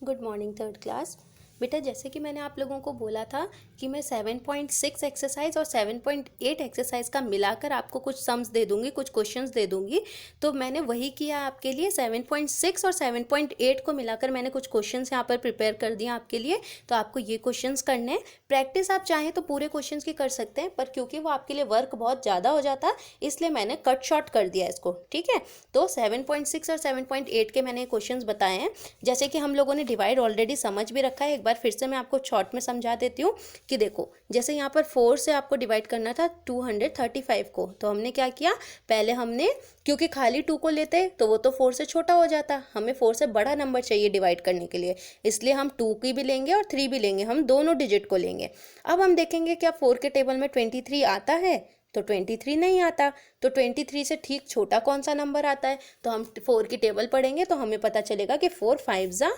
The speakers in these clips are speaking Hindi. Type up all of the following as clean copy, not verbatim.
Good morning third class. बेटा जैसे कि मैंने आप लोगों को बोला था कि मैं 7.6 एक्सरसाइज और 7.8 एक्सरसाइज का मिलाकर आपको कुछ सम्स दे दूंगी, कुछ क्वेश्चंस दे दूंगी। तो मैंने वही किया आपके लिए। 7.6 और 7.8 को मिलाकर मैंने कुछ क्वेश्चंस यहाँ पर प्रिपेयर कर दिया आपके लिए। तो आपको ये क्वेश्चंस करने हैं। प्रैक्टिस आप चाहें तो पूरे क्वेश्चंस की कर सकते हैं, पर क्योंकि वो आपके लिए वर्क बहुत ज़्यादा हो जाता इसलिए मैंने कट शॉर्ट कर दिया इसको। ठीक है, तो 7.6 और 7.8 के मैंने क्वेश्चंस बताए हैं। जैसे कि हम लोगों ने डिवाइड ऑलरेडी समझ भी रखा है, एक बार फिर से मैं आपको शॉर्ट में समझा देती हूँ कि देखो, जैसे यहाँ पर 4 से आपको डिवाइड करना था 235 को, तो हमने क्या किया, पहले हमने, क्योंकि खाली 2 को लेते तो वो तो 4 से छोटा हो जाता, हमें 4 से बड़ा नंबर चाहिए डिवाइड करने के लिए, इसलिए हम 2 की भी लेंगे और 3 भी लेंगे, हम दोनों डिजिट को लेंगे। अब हम देखेंगे क्या 4 के टेबल में 23 आता है, तो 23 नहीं आता। तो 23 से ठीक छोटा कौन सा नंबर आता है, तो हम 4 की टेबल पढ़ेंगे तो हमें पता चलेगा कि 4 5 जा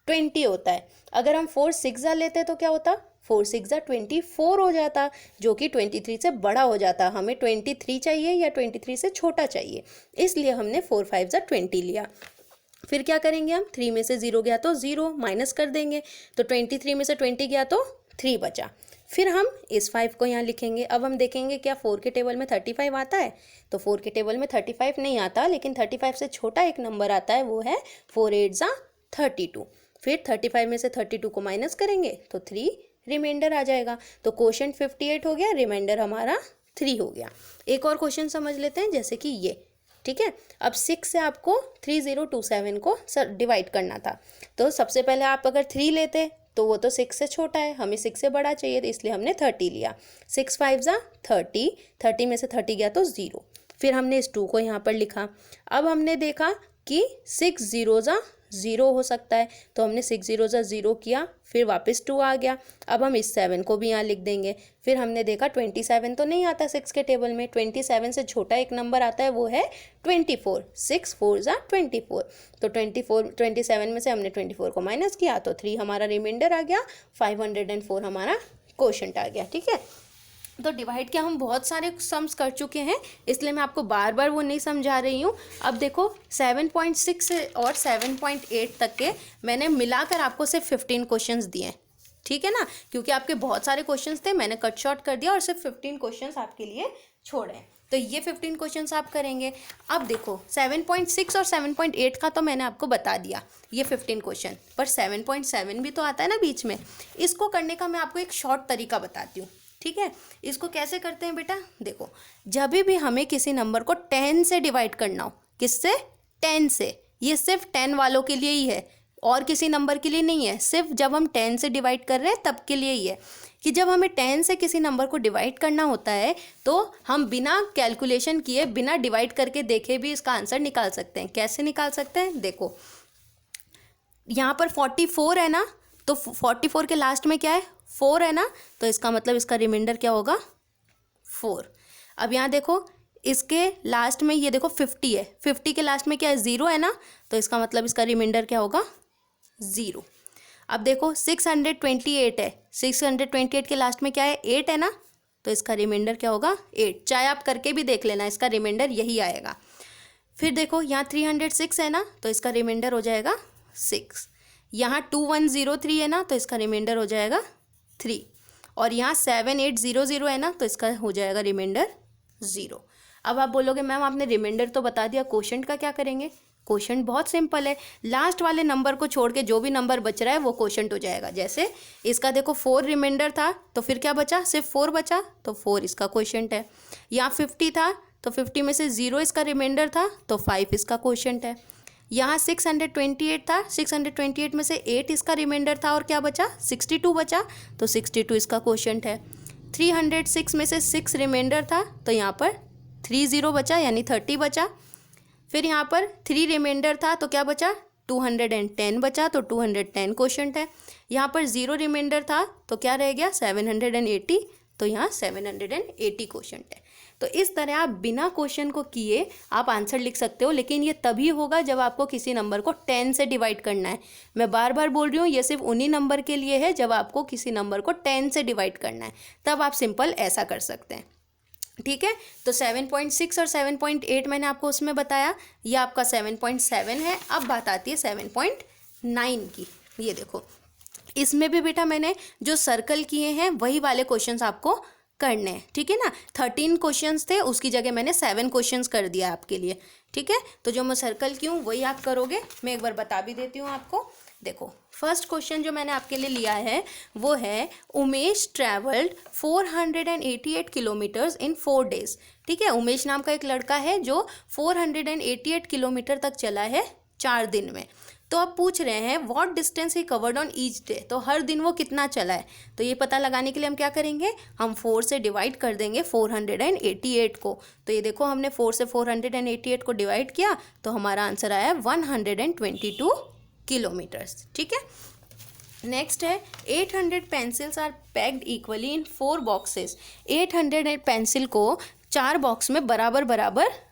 20 होता है। अगर हम 4 6 जा लेते तो क्या होता, 4 6 जा 24 हो जाता, जो कि 23 से बड़ा हो जाता। हमें 23 चाहिए या 23 से छोटा चाहिए, इसलिए हमने 4 5 जा 20 लिया। फिर क्या करेंगे हम, 3 में से 0 गया तो 0 माइनस कर देंगे, तो 23 में से 20 गया तो 3 बचा। फिर हम इस 5 को यहाँ लिखेंगे। अब हम देखेंगे क्या 4 के टेबल में 35 आता है, तो 4 के टेबल में 35 नहीं आता, लेकिन 35 से छोटा एक नंबर आता है, वो है 4 8 जा 32। फिर 35 में से 32 को माइनस करेंगे तो 3 रिमाइंडर आ जाएगा। तो क्वोशंट 58 हो गया, रिमाइंडर हमारा 3 हो गया। एक और क्वेश्चन समझ लेते हैं, जैसे कि ये। ठीक है, अब 6 से आपको 3027 को डिवाइड करना था, तो सबसे पहले आप अगर 3 लेते तो वो तो 6 से छोटा है, हमें 6 से बड़ा चाहिए, तो इसलिए हमने 30 लिया। 6 5 जा 30, 30 में से 30 गया तो 0। फिर हमने इस 2 को यहाँ पर लिखा। अब हमने देखा कि 6 0 जा 0 हो सकता है, तो हमने 6 0 जा 0 किया, फिर वापस 2 आ गया। अब हम इस 7 को भी यहाँ लिख देंगे। फिर हमने देखा 27 तो नहीं आता 6 के टेबल में, 27 से छोटा एक नंबर आता है, वो है 24। 6 4 जा 24, तो 27 में से हमने 24 को माइनस किया तो 3 हमारा रिमाइंडर आ गया, 504 हमारा क्वोशंट आ गया। ठीक है, तो डिवाइड के हम बहुत सारे सम्स कर चुके हैं, इसलिए मैं आपको बार बार वो नहीं समझा रही हूँ। अब देखो 7.6 और 7.8 तक के मैंने मिलाकर आपको सिर्फ 15 क्वेश्चंस दिए हैं। ठीक है ना, क्योंकि आपके बहुत सारे क्वेश्चंस थे, मैंने कट शॉर्ट कर दिया और सिर्फ 15 क्वेश्चंस आपके लिए छोड़े हैं। तो ये 15 क्वेश्चंस आप करेंगे। अब देखो 7.6 और 7.8 का तो मैंने आपको बता दिया, ये 15 क्वेश्चन, पर 7.7 भी तो आता है ना बीच में। इसको करने का मैं आपको एक शॉर्ट तरीका बताती हूँ। ठीक है, इसको कैसे करते हैं बेटा, देखो, जब भी हमें किसी नंबर को 10 से डिवाइड करना हो, किससे, 10 से, ये सिर्फ 10 वालों के लिए ही है और किसी नंबर के लिए नहीं है, सिर्फ जब हम 10 से डिवाइड कर रहे हैं तब के लिए ही है, कि जब हमें 10 से किसी नंबर को डिवाइड करना होता है तो हम बिना कैलकुलेशन किए, बिना डिवाइड करके देखे भी इसका आंसर निकाल सकते हैं। कैसे निकाल सकते हैं, देखो यहाँ पर 44 है ना, तो 44 के लास्ट में क्या है, 4 है ना, तो इसका मतलब इसका रिमाइंडर क्या होगा, 4। अब यहाँ देखो इसके लास्ट में ये देखो 50 है, 50 के लास्ट में क्या है, 0 है ना, तो इसका मतलब इसका रिमाइंडर क्या होगा, 0। अब देखो 628 है, 628 के लास्ट में क्या है, 8 है ना, तो इसका रिमाइंडर क्या होगा, 8। चाहे आप करके भी देख लेना, इसका रिमाइंडर यही आएगा। फिर देखो यहाँ 306 है ना, तो इसका रिमाइंडर हो जाएगा 6। यहाँ 2103 है ना, तो इसका रिमाइंडर हो जाएगा 3। और यहाँ 7800 है ना, तो इसका हो जाएगा रिमाइंडर 0। अब आप बोलोगे मैम आपने रिमाइंडर तो बता दिया, क्वोशंट का क्या करेंगे। क्वोशंट बहुत सिंपल है, लास्ट वाले नंबर को छोड़ के जो भी नंबर बच रहा है वो क्वोशंट हो जाएगा। जैसे इसका देखो 4 रिमाइंडर था, तो फिर क्या बचा, सिर्फ 4 बचा, तो 4 इसका क्वोशंट है। यहाँ 50 था, तो 50 में से 0 इसका रिमाइंडर था, तो 5 इसका क्वोशंट है। यहाँ 628 था, 628 में से 8 इसका रिमाइंडर था और क्या बचा, 62 बचा, तो 62 इसका क्वोशंट है। 306 में से 6 रिमाइंडर था, तो यहाँ पर 30 बचा, यानी 30 बचा। फिर यहाँ पर 3 रिमाइंडर था, तो क्या बचा, 210 बचा, तो 210 क्वोशंट है। यहाँ पर 0 रिमाइंडर था, तो क्या रह गया, 780, तो यहाँ 780 क्वोशंट है। तो इस तरह आप बिना क्वेश्चन को किए आप आंसर लिख सकते हो, लेकिन ये तभी होगा जब आपको किसी नंबर को 10 से डिवाइड करना है। मैं बार बार बोल रही हूँ, ये सिर्फ उन्हीं नंबर के लिए है जब आपको किसी नंबर को 10 से डिवाइड करना है, तब आप सिंपल ऐसा कर सकते हैं। ठीक है, तो 7.6 और 7.8 मैंने आपको उसमें बताया, ये आपका 7.7 है। अब बात आती है 7.9 की। ये देखो, इसमें भी बेटा मैंने जो सर्कल किए हैं वही वाले क्वेश्चंस आपको करने हैं, ठीक है ना। 13 क्वेश्चंस थे, उसकी जगह मैंने 7 क्वेश्चंस कर दिया आपके लिए, ठीक है। तो जो मैं सर्कल की हूँ वही आप करोगे। मैं एक बार बता भी देती हूँ आपको। देखो, फर्स्ट क्वेश्चन जो मैंने आपके लिए लिया है वो है उमेश ट्रैवल्ड 488 किलोमीटर्स इन 4 डेज, ठीक है। उमेश नाम का एक लड़का है जो 488 किलोमीटर तक चला है 4 दिन में। तो अब पूछ रहे हैं what distance he covered on each day, तो हर दिन वो कितना चला है। तो ये पता लगाने के लिए हम क्या करेंगे, हम 4 से डिवाइड कर देंगे 488 को। तो ये देखो, हमने 4 से 488 को डिवाइड किया तो हमारा आंसर आया 122 किलोमीटर्स, ठीक है। नेक्स्ट है 800 pencils are packed equally in 4 boxes. 800 pencil को 4 बॉक्स में बराबर बराबर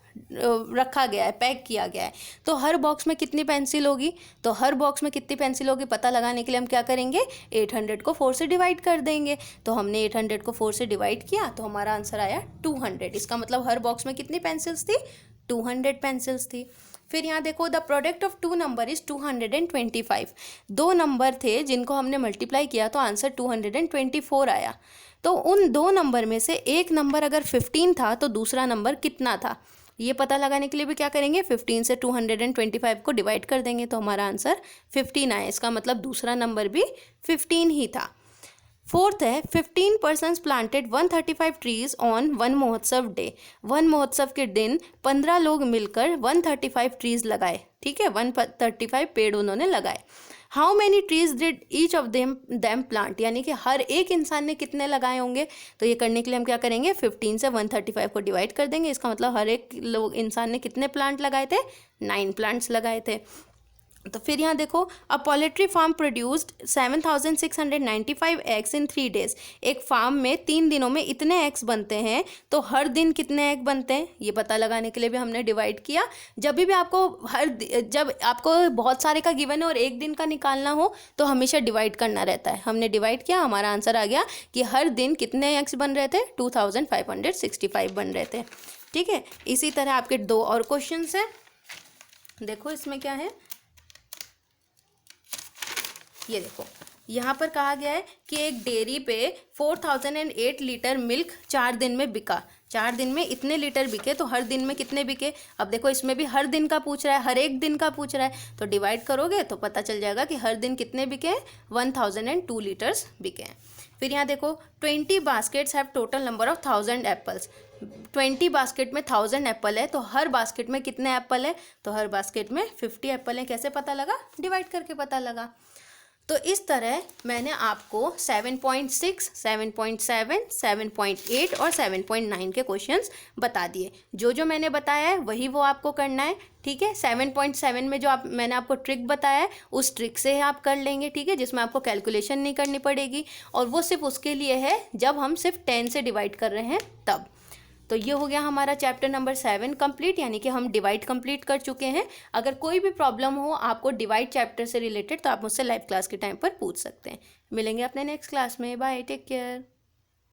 रखा गया है, पैक किया गया है। तो हर बॉक्स में कितनी पेंसिल होगी, तो हर बॉक्स में कितनी पेंसिल होगी पता लगाने के लिए हम क्या करेंगे, 800 को 4 से डिवाइड कर देंगे। तो हमने 800 को 4 से डिवाइड किया तो हमारा आंसर आया 200। इसका मतलब हर बॉक्स में कितनी पेंसिल्स थी, 200 पेंसिल्स थी। फिर यहाँ देखो, the product of 2 number is 225। 2 number थे जिनको हमने मल्टीप्लाई किया तो आंसर 224 आया। तो उन 2 नंबर में से एक नंबर अगर 15 था तो दूसरा नंबर कितना था, ये पता लगाने के लिए भी क्या करेंगे, 15 से 225 को डिवाइड कर देंगे तो हमारा आंसर 15 आया। इसका मतलब दूसरा नंबर भी 15 ही था। फोर्थ है 15 persons planted 135 trees on one महोत्सव डे। वन महोत्सव के दिन 15 लोग मिलकर 135 ट्रीज लगाए, ठीक है, 135 पेड़ उन्होंने लगाए। How many trees did each of them plant, यानी कि हर एक इंसान ने कितने लगाए होंगे। तो ये करने के लिए हम क्या करेंगे, 15 से 135 को डिवाइड कर देंगे। इसका मतलब हर एक लोग इंसान ने कितने प्लांट लगाए थे, 9 प्लांट्स लगाए थे। तो फिर यहाँ देखो, a poultry farm produced 7695 eggs in 3 days. एक फार्म में 3 दिनों में इतने एग्स बनते हैं, तो हर दिन कितने एग बनते हैं ये पता लगाने के लिए भी हमने डिवाइड किया। जब भी आपको जब आपको बहुत सारे का गिवन है और एक दिन का निकालना हो तो हमेशा डिवाइड करना रहता है। हमने डिवाइड किया, हमारा आंसर आ गया कि हर दिन कितने एग्स बन रहे थे, 2565 बन रहे थे, ठीक है। इसी तरह आपके 2 और क्वेश्चन हैं। देखो इसमें क्या है, ये देखो, यहाँ पर कहा गया है कि एक डेयरी पे 4008 लीटर मिल्क 4 दिन में बिका। 4 दिन में इतने लीटर बिके, तो हर दिन में कितने बिके। अब देखो, इसमें भी हर दिन का पूछ रहा है, हर एक दिन का पूछ रहा है, तो डिवाइड करोगे तो पता चल जाएगा कि हर दिन कितने बिके, 1002 लीटर्स बिके हैं। फिर यहाँ देखो, 20 baskets have total number of 1000 apples. 20 basket में 1000 एप्पल है, तो हर बास्केट में कितने एप्पल है, तो हर बास्केट में 50 एप्पल है। कैसे पता लगा, डिवाइड करके पता लगा। तो इस तरह मैंने आपको 7.6, 7.7, 7.8 और 7.9 के क्वेश्चंस बता दिए। जो जो मैंने बताया है वही वो आपको करना है, ठीक है। 7.7 में जो मैंने आपको ट्रिक बताया है उस ट्रिक से आप कर लेंगे, ठीक है, जिसमें आपको कैलकुलेशन नहीं करनी पड़ेगी। और वो सिर्फ उसके लिए है जब हम सिर्फ 10 से डिवाइड कर रहे हैं तब। तो ये हो गया हमारा चैप्टर नंबर 7 कंप्लीट, यानी कि हम डिवाइड कंप्लीट कर चुके हैं। अगर कोई भी प्रॉब्लम हो आपको डिवाइड चैप्टर से रिलेटेड तो आप मुझसे लाइव क्लास के टाइम पर पूछ सकते हैं। मिलेंगे अपने नेक्स्ट क्लास में। Bye, take care.